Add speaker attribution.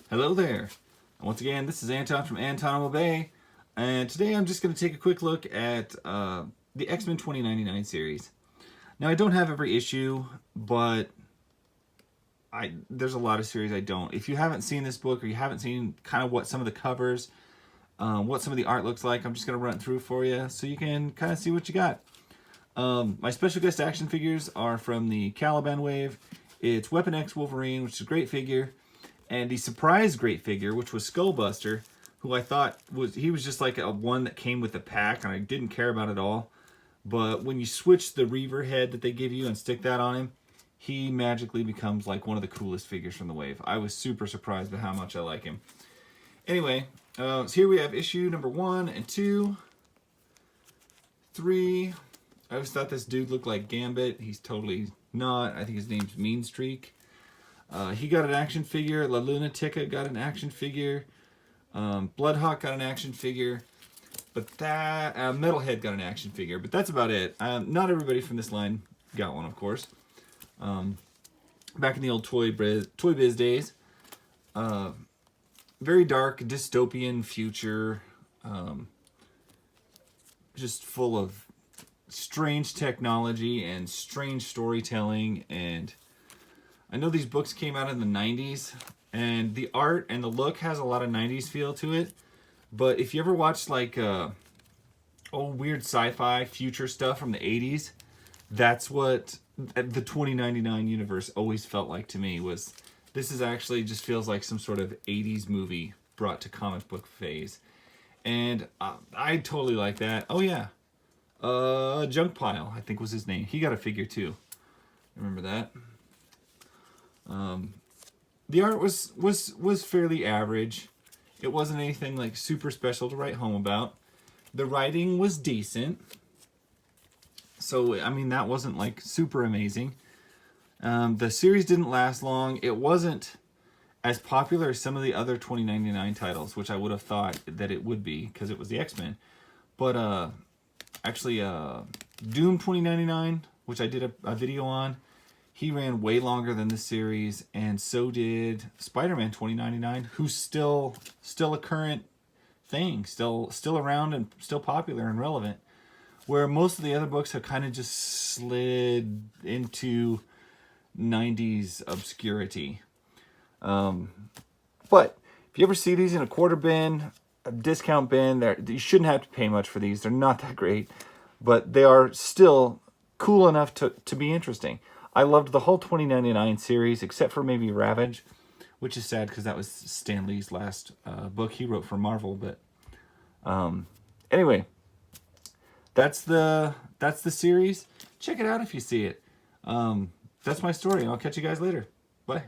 Speaker 1: Hello there. And once again, this is Anton from Anton Bay, and today I'm just going to take a quick look at the X-Men 2099 series. Now, I don't have every issue, but there's a lot of series I don't. If you haven't seen this book, or you haven't seen kind of what some of the covers, what some of the art looks like, I'm just going to run it through for you so you can kind of see what you got. My special guest action figures are from the Caliban wave. It's Weapon X Wolverine, which is a great figure. And the surprise great figure, which was Skullbuster, who I thought was just like a one that came with the pack, and I didn't care about at all. But when you switch the Reaver head that they give you and stick that on him, he magically becomes like one of the coolest figures from the wave. I was super surprised by how much I like him. Anyway, so here we have issue number 1 and 2, 3. I always thought this dude looked like Gambit. He's totally not. I think his name's Mean Streak. He got an action figure. La Lunatica got an action figure. Bloodhawk got an action figure. But that... Metalhead got an action figure. But that's about it. Not everybody from this line got one, of course. Back in the old Toy Biz days. Very dark, dystopian future. Just full of strange technology and strange storytelling, and I know these books came out in the 90s, and the art and the look has a lot of 90s feel to it, but if you ever watched like old weird sci-fi future stuff from the 80s, that's what the 2099 universe always felt like to me. Was this is actually just feels like some sort of 80s movie brought to comic book phase, and I totally like that. Oh yeah. Junk Pile, I think was his name. He got a figure too. Remember that? The art was fairly average. It wasn't anything like super special to write home about. The writing was decent. So, I mean, that wasn't like super amazing. The series didn't last long. It wasn't as popular as some of the other 2099 titles, which I would have thought that it would be because it was the X-Men. But, actually, Doom 2099, which I did a video on, he ran way longer than this series, and so did Spider-Man 2099, who's still a current thing, still around and still popular and relevant, where most of the other books have kind of just slid into 90s obscurity. But if you ever see these in a quarter bin, a discount bin, you shouldn't have to pay much for these. They're not that great, but they are still cool enough to be interesting. I loved the whole 2099 series, except for maybe Ravage, which is sad because that was Stan Lee's last book he wrote for Marvel. But anyway, that's the series. Check it out if you see it. That's my story. I'll catch you guys later. Bye.